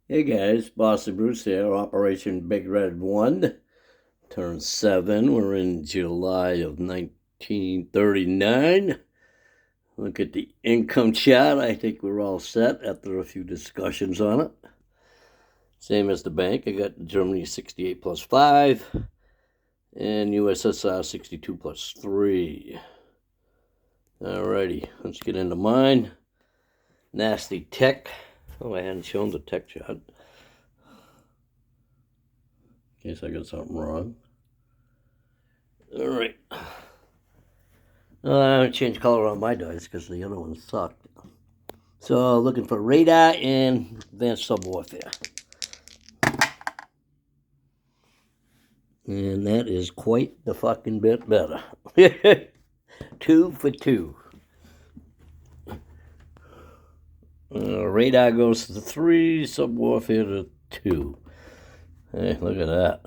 Hey guys, Boston Bruce here, Operation Big Red 1, turned 7. We're in July of 1939. Look at the income chart. I think we're all set after a few discussions on it. Same as the bank. I got Germany 68 plus 5 and USSR 62 plus 3. Alrighty, let's get into mine. Nasty tech. Oh, I hadn't shown the tech chart. In case I got something wrong. All right. I haven't changed color on my dice because the other ones sucked. So looking for radar and advanced subwarfare. And that is quite the fucking bit better. 2 for 2. Radar goes to 3, subwarfare to 2. Hey, look at that.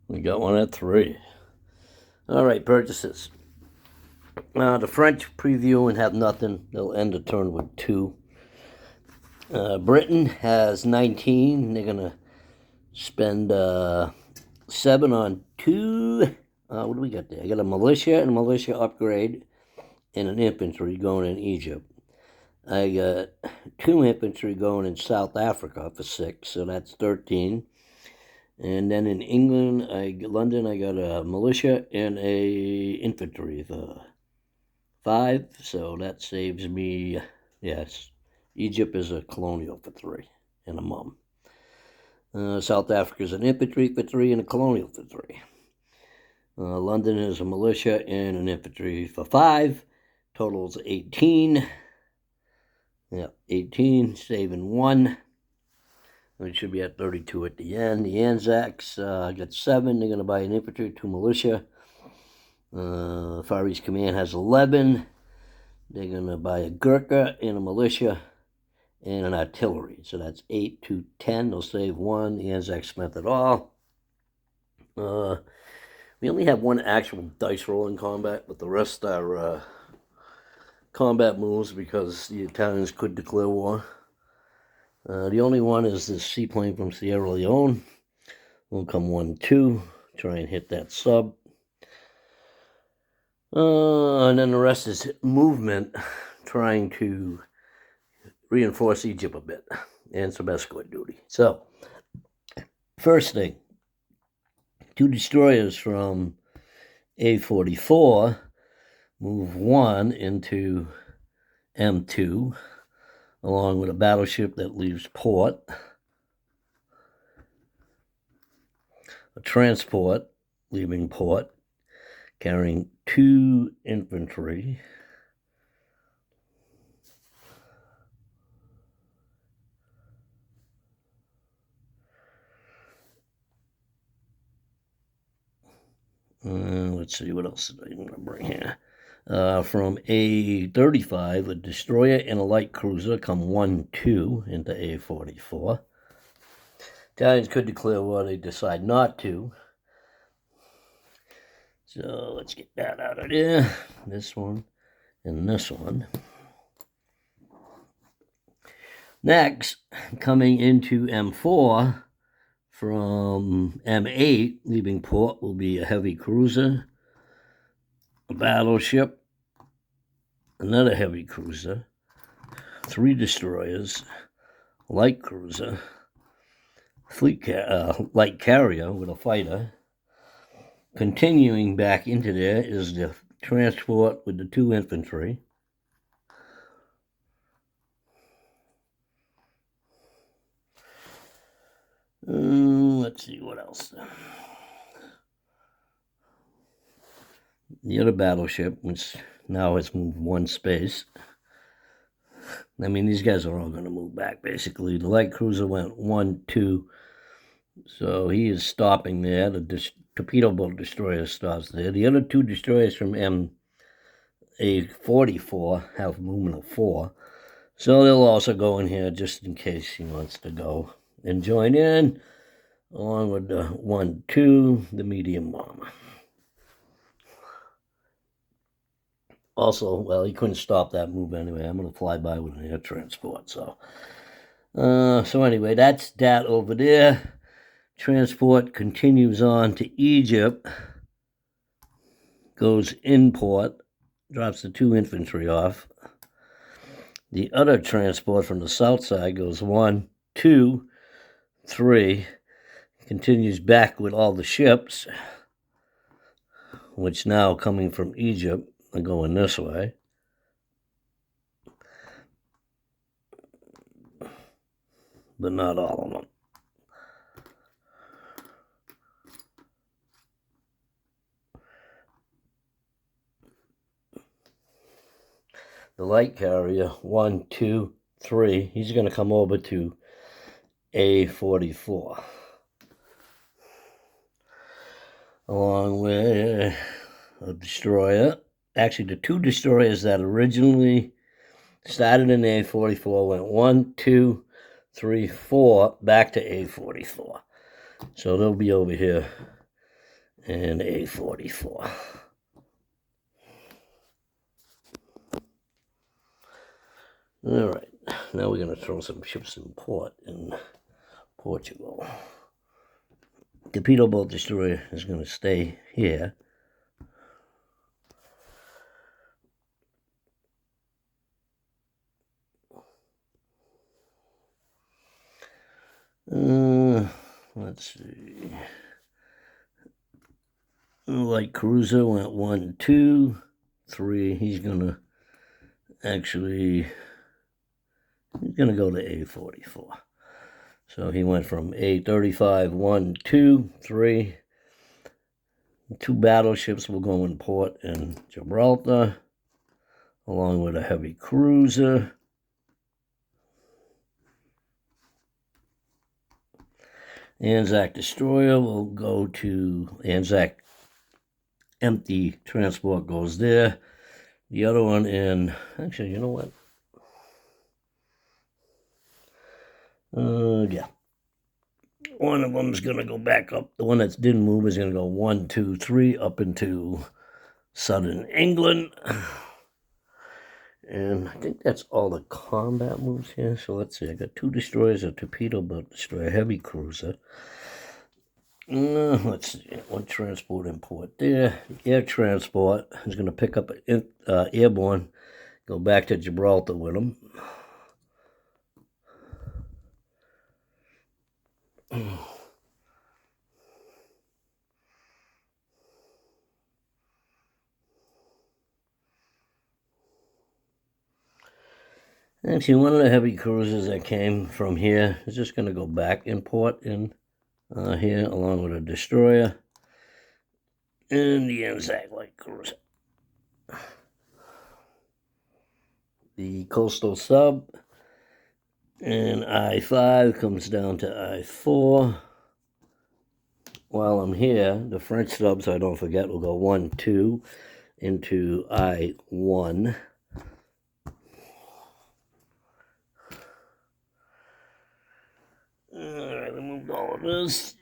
We got one at 3. All right, purchases. The French preview and have nothing. They'll end the turn with 2. Britain has 19. They're going to spend 7 on 2. What do we got there? I got a militia and a militia upgrade and an infantry going in Egypt. I got 2 infantry going in South Africa for 6, so that's 13. And then in England, London, I got a militia and a infantry for 5, so that saves me, yes, Egypt is a colonial for 3 and a mum. South Africa is an infantry for 3 and a colonial for 3. London is a militia and an infantry for 5. Totals 18. Yeah, 18, saving 1. We should be at 32 at the end. The Anzacs got 7. They're going to buy an infantry, 2 militia. Far East Command has 11. They're going to buy a Gurkha and a militia and an artillery. So that's 8 to 10. They'll save 1. The Anzacs spent it all. We only have 1 actual dice roll in combat, but the rest are combat moves because the Italians could declare war. The only one is this seaplane from Sierra Leone. We'll come 1-2. Try and hit that sub. And then the rest is movement, trying to reinforce Egypt a bit, and some escort duty. So, first thing, 2 destroyers from A44 move 1 into M2, along with a battleship that leaves port, a transport leaving port, carrying 2 infantry, let's see, what else did I want to bring here? From A35, a destroyer and a light cruiser come 1-2 into A44. Italians could declare war, they decide not to. So let's get that out of there. This one and this one. Next, coming into M4 from M8, leaving port, will be a heavy cruiser, a battleship, another heavy cruiser, 3 destroyers, light cruiser, light carrier with a fighter. Continuing back into there is the transport with the 2 infantry. Let's see what else. The other battleship, which now has moved 1 space. I mean, these guys are all going to move back, basically. The light cruiser went 1-2, so he is stopping there. The torpedo boat destroyer stops there. The other 2 destroyers from A44 have movement of 4, so they'll also go in here just in case he wants to go and join in, along with the 1-2, the medium bomber. Also, well, he couldn't stop that move anyway. I'm going to fly by with an air transport, so So anyway, that's that over there. Transport continues on to Egypt, goes in port, drops the 2 infantry off. The other transport from the south side goes 1, 2, 3, continues back with all the ships, which now coming from Egypt are going this way. But not all of them. The light carrier, 1, 2, 3, he's going to come over to A44. Along with a destroyer. Actually, the 2 destroyers that originally started in A44 went 1, 2, 3, 4 back to A44. So they'll be over here in A44. All right, now we're going to throw some ships in port in Portugal. Torpedo boat destroyer is going to stay here. Let's see. Light cruiser went 1, 2, 3. He's gonna go to A44. So he went from A35, 1, 2, 3. 2 battleships will go in port in Gibraltar, along with a heavy cruiser. Anzac destroyer will go to Anzac. Empty transport goes there. The other one in, actually, you know what? Yeah. One of them's going to go back up. The one that didn't move is going to go 1, 2, 3 up into southern England. And I think that's all the combat moves here. So let's see. I got 2 destroyers, a torpedo boat destroyer, heavy cruiser. Let's see. 1 transport in port there. Air transport is going to pick up an airborne, go back to Gibraltar with them. Actually, one of the heavy cruisers that came from here is just going to go back in port in here, along with a destroyer and the Anzac light cruiser. The coastal sub and I-5 comes down to I-4. While I'm here, the French subs, I don't forget, will go 1, 2 into I-1. All right, I moved all of this.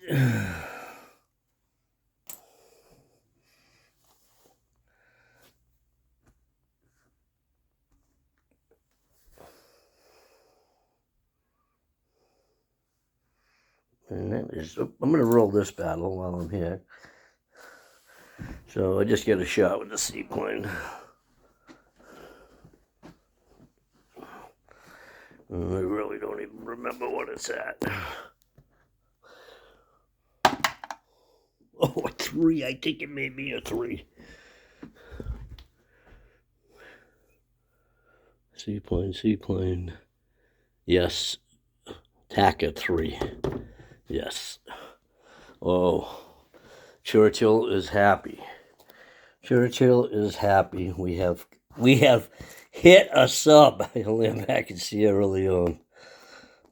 And that is, I'm going to roll this battle while I'm here. So I just get a shot with the seaplane. I really don't even remember what it's at. Oh, a 3. I think it may be a 3. Seaplane. Yes. Tacker 3. Yes. Oh, Churchill is happy. Churchill is happy. We have hit a sub. I land back in Sierra Leone.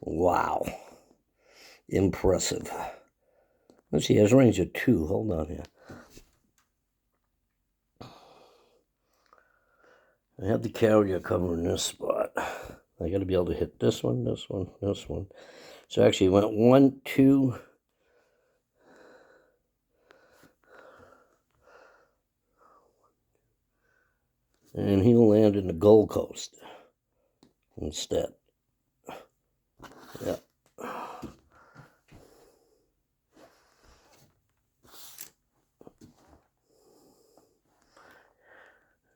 Wow. Impressive. Let's see, it has range of 2. Hold on here. I have the carrier covering this spot. I got to be able to hit this one, this one, this one. So actually it went 1, 2. And he'll land in the Gold Coast instead. Yeah.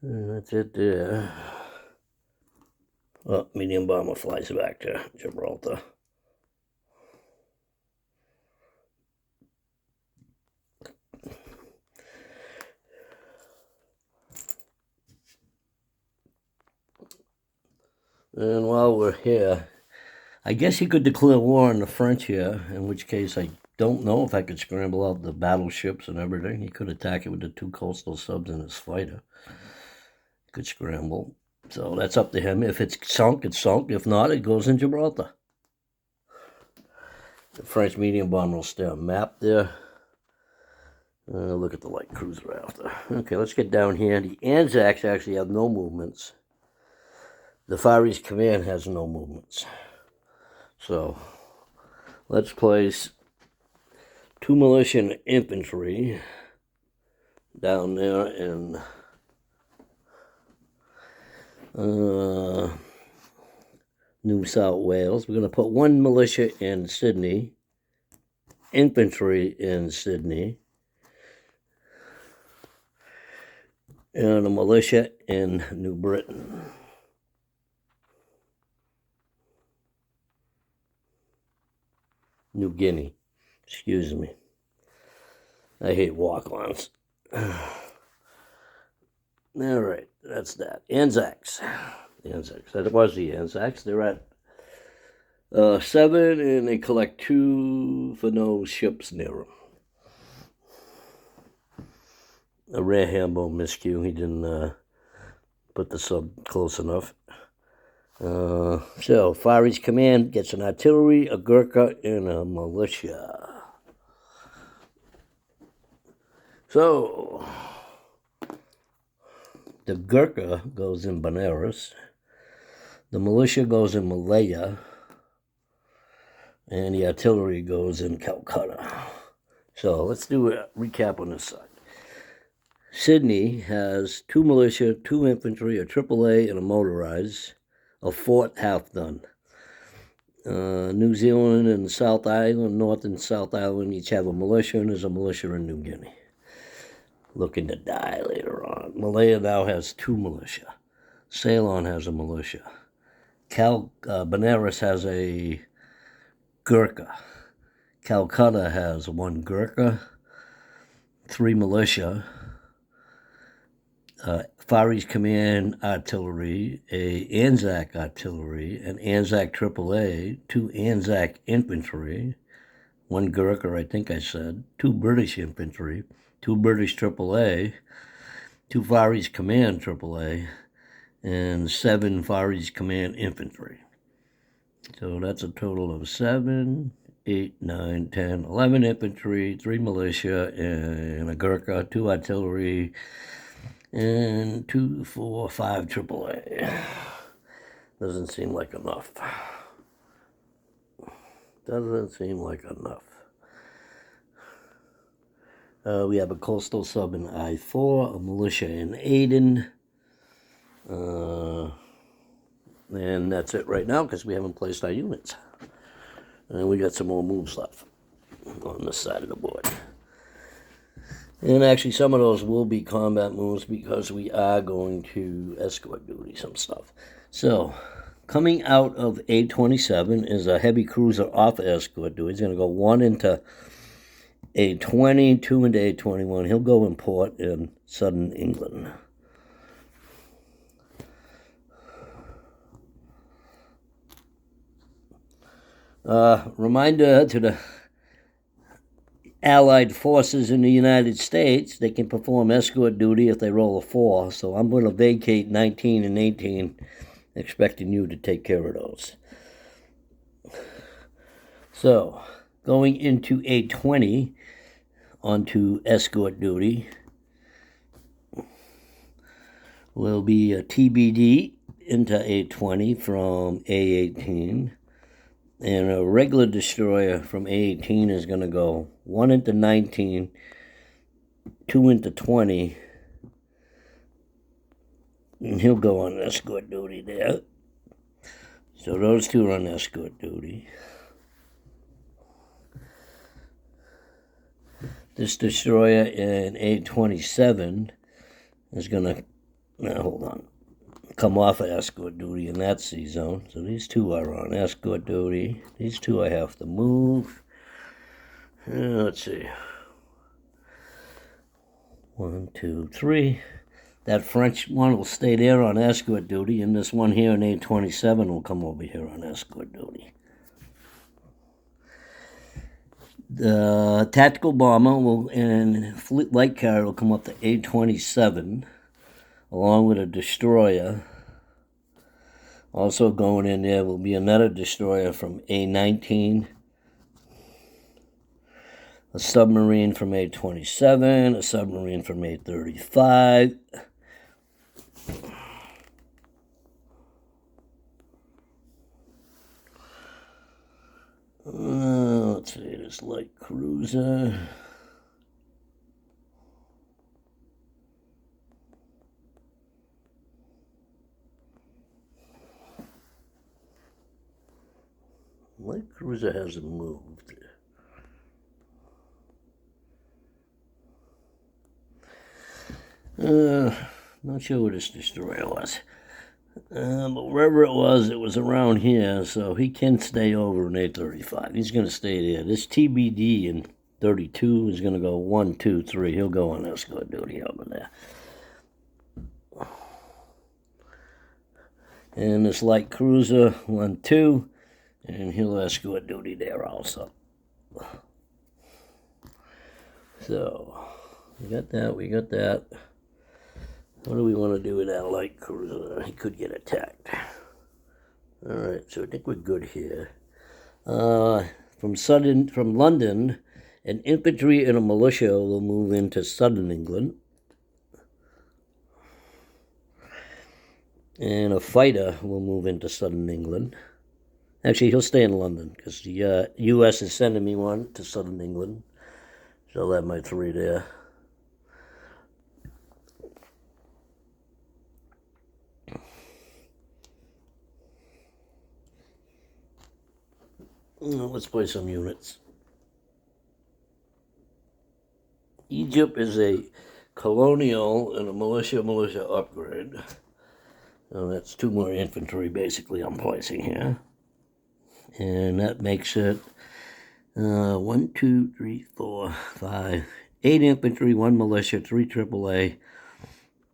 And that's it there. Oh, medium bomber flies back to Gibraltar. And while we're here, I guess he could declare war on the French here, in which case I don't know if I could scramble out the battleships and everything. He could attack it with the 2 coastal subs and his fighter. Could scramble. So that's up to him. If it's sunk, it's sunk. If not, it goes in Gibraltar. The French medium bomber will stay on map there. Look at the light cruiser after. Okay, let's get down here. The Anzacs actually have no movements. The Far East Command has no movements. So let's place 2 militia and infantry down there in New South Wales. We're going to put 1 militia in Sydney, infantry in Sydney, and a militia in New Britain. New Guinea. Excuse me. I hate walk-ons. All right, that's that. Anzacs. That was the Anzacs. They're at 7, and they collect 2 for no ships near them. A rare Hambo miscue. He didn't put the sub close enough. So, Far East Command gets an artillery, a Gurkha, and a militia. So, the Gurkha goes in Benares, the militia goes in Malaya, and the artillery goes in Calcutta. So, let's do a recap on this side. Sydney has 2 militia, 2 infantry, a AAA, and a motorized, a fort half done. New Zealand and South Island, North and South Island each have a militia, and there's a militia in New Guinea. Looking to die later on. Malaya now has 2 militia. Ceylon has a militia. Benares has a Gurkha. Calcutta has 1 Gurkha, 3 militia, Far East Command artillery, a Anzac artillery, an Anzac AAA, 2 Anzac infantry, 1 Gurkha, I think I said, 2 British infantry, 2 British AAA, 2 Far East Command AAA, and 7 Far East Command infantry. So that's a total of 7, 8, 9, 10, 11 infantry, 3 militia, and a Gurkha, 2 artillery, and 2, 4, 5 AAA. Doesn't seem like enough. Doesn't seem like enough. We have a coastal sub in I-4, a militia in Aden. And that's it right now because we haven't placed our units. And we got some more moves left on this side of the board. And actually, some of those will be combat moves because we are going to escort duty some stuff. So, coming out of A27 is a heavy cruiser off escort duty. He's going to go 1 into A20, 2 into A21. He'll go in port in southern England. Reminder to the Allied forces in the United States, they can perform escort duty if they roll a 4. So I'm going to vacate 19 and 18, expecting you to take care of those. So, going into A20 onto escort duty will be a TBD into A20 from A18. And a regular destroyer from A18 is going to go 1 into 19, 2 into 20, and he'll go on escort duty there. So those two are on escort duty. This destroyer in A-27 is going to, now hold on, come off of escort duty in that sea zone. So these two are on escort duty. These two I have to move. Let's see. 1, 2, 3. That French one will stay there on escort duty, and this one here in A-27 will come over here on escort duty. The tactical bomber and fleet light carrier will come up to A-27, along with a destroyer. Also going in there will be another destroyer from A-19, a submarine from A-27, a submarine from A-35. Let's see, this light cruiser. Light cruiser hasn't moved. Not sure what this destroyer was. But wherever it was around here, so he can stay over in A-35. He's going to stay there. This TBD in 32 is going to go 1, 2, 3. He'll go on escort duty over there. And this light cruiser, 1, 2, and he'll escort duty there also. So, we got that. What do we want to do with that light cruiser? He could get attacked. Alright, so I think we're good here. From London, an infantry and a militia will move into southern England. And a fighter will move into southern England. Actually, he'll stay in London, because the U.S. is sending me one to southern England. So I'll have my 3 there. Let's play some units. Egypt is a colonial and a militia upgrade. So that's 2 more infantry, basically, I'm placing here. And that makes it 1, 2, 3, 4, 5, 8 infantry, 1 militia, 3 AAA.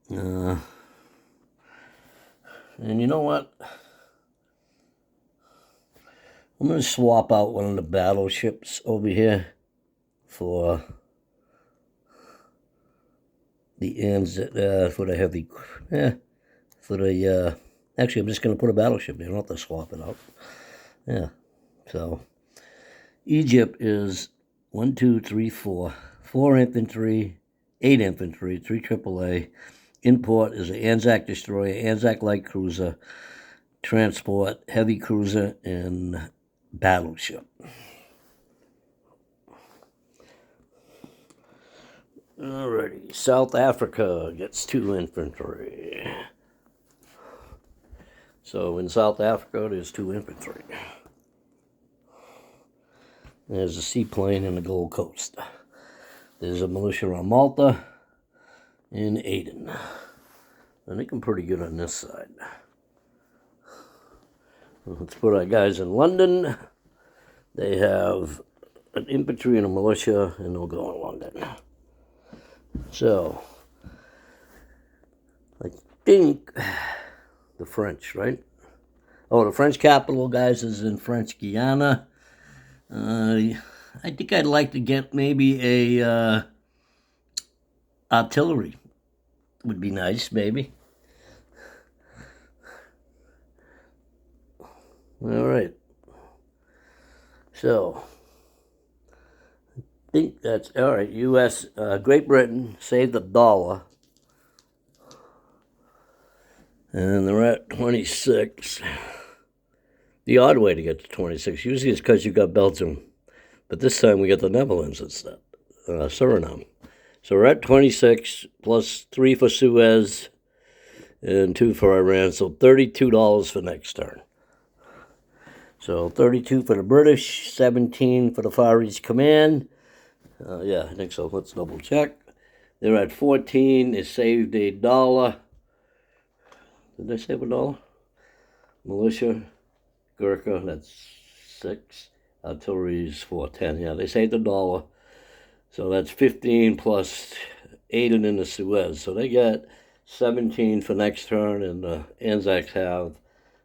And you know what? I'm going to swap out one of the battleships over here for the for the heavy, actually I'm just going to put a battleship there. I don't have to swap it out. Yeah, so Egypt is 1, 2, 3, 4. 4 infantry, 8 infantry, 3 AAA. Import is an Anzac destroyer, Anzac light cruiser, transport, heavy cruiser, and battleship. Alrighty, South Africa gets 2 infantry. So in South Africa, there's 2 infantry. There's a seaplane in the Gold Coast. There's a militia on Malta and Aden. I think I'm pretty good on this side. Let's put our guys in London. They have an infantry and a militia, and they'll go in London. So, I think the French, right? Oh, the French capital, guys, is in French Guiana. I think I'd like to get maybe a artillery. Would be nice, maybe. All right. So, I think that's all right. U.S., Great Britain saved $1. And they're at 26. The odd way to get to 26. Usually it's because you got Belgium. But this time we got the Netherlands instead. Suriname. So we're at 26, plus 3 for Suez, and 2 for Iran. So $32 for next turn. So 32 for the British, 17 for the Far East Command. Yeah, I think so. Let's double check. They're at 14. They saved $1. Did they save $1? Militia, Gurkha, that's 6. Artillery's 410. Yeah, they saved $1. So that's 15 plus Aden in the Suez. So they get 17 for next turn, and the Anzacs have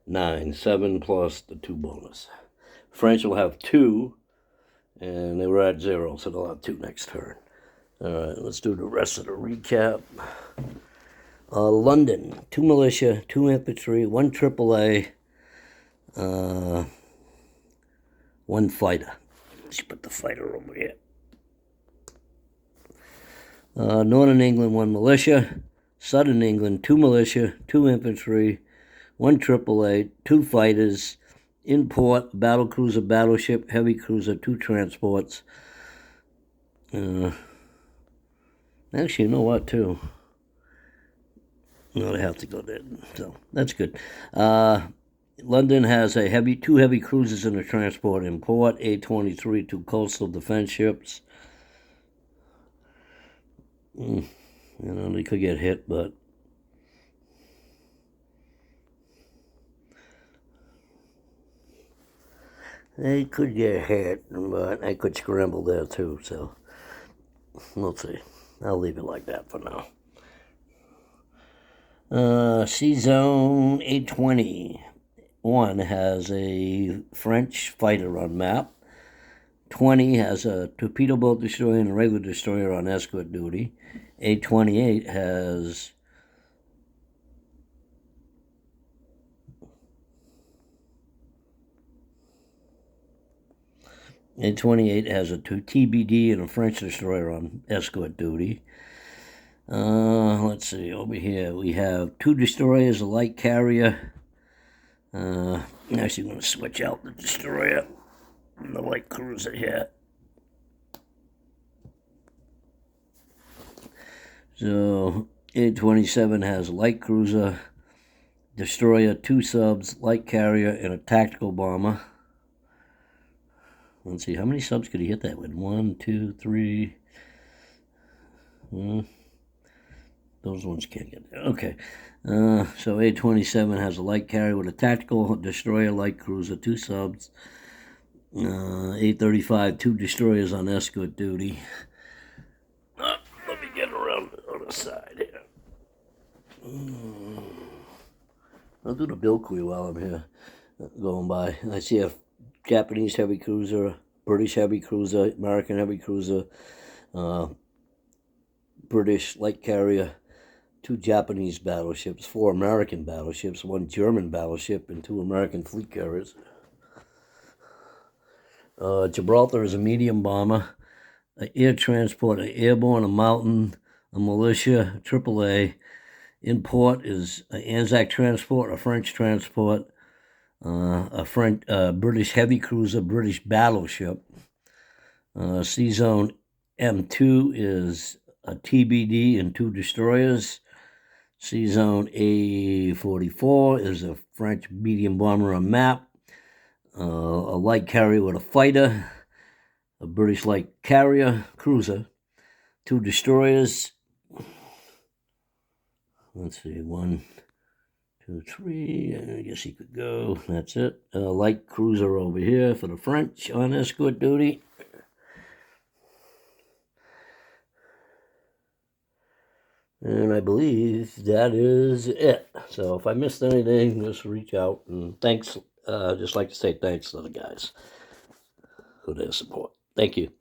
9. 7 plus the 2 bonus. French will have 2, and they were at 0, so they'll have 2 next turn. All right, let's do the rest of the recap. London, 2 militia, 2 infantry, 1 AAA, 1 fighter. Let's put the fighter over here. Northern England, 1 militia. Southern England, 2 militia, 2 infantry, 1 AAA, 2 fighters. In port, battle cruiser, battleship, heavy cruiser, 2 transports. Actually, you know what, too? No, they have to go there, so that's good. London has 2 heavy cruisers and a transport in port, A-23, 2 coastal defense ships. They could get hit, but they could scramble there too, so we'll see. I'll leave it like that for now. Sea Zone 821 has a French fighter on map. 20 has a torpedo boat destroyer and a regular destroyer on escort duty. 828 has a 2 TBD and a French destroyer on escort duty. Let's see, over here we have 2 destroyers, a light carrier. Actually, I'm going to switch out the destroyer and the light cruiser here. So, 827 has a light cruiser, destroyer, 2 subs, light carrier, and a tactical bomber. Let's see, how many subs could he hit that with? 1, 2, 3. Those ones can't get there. Okay. So 827 has a light carrier with a tactical destroyer, light cruiser, 2 subs. 835, 2 destroyers on escort duty. Let me get around the other side here. I'll do the bill queue while I'm here going by. I see a Japanese heavy cruiser, British heavy cruiser, American heavy cruiser, British light carrier, 2 Japanese battleships, 4 American battleships, 1 German battleship, and 2 American fleet carriers. Gibraltar is a medium bomber, an air transport, an airborne, a mountain, a militia, AAA. In port is an Anzac transport, a French transport, a British heavy cruiser, British battleship. Sea Zone M2 is a TBD and 2 destroyers. Sea Zone A44 is a French medium bomber on map. A light carrier with a fighter, a British light carrier, cruiser, 2 destroyers. Let's see, 1, 2, 3. I guess he could go. That's it. A light cruiser over here for the French on escort duty. And I believe that is it. So if I missed anything, just reach out. And thanks. Just like to say thanks to the guys for their support. Thank you.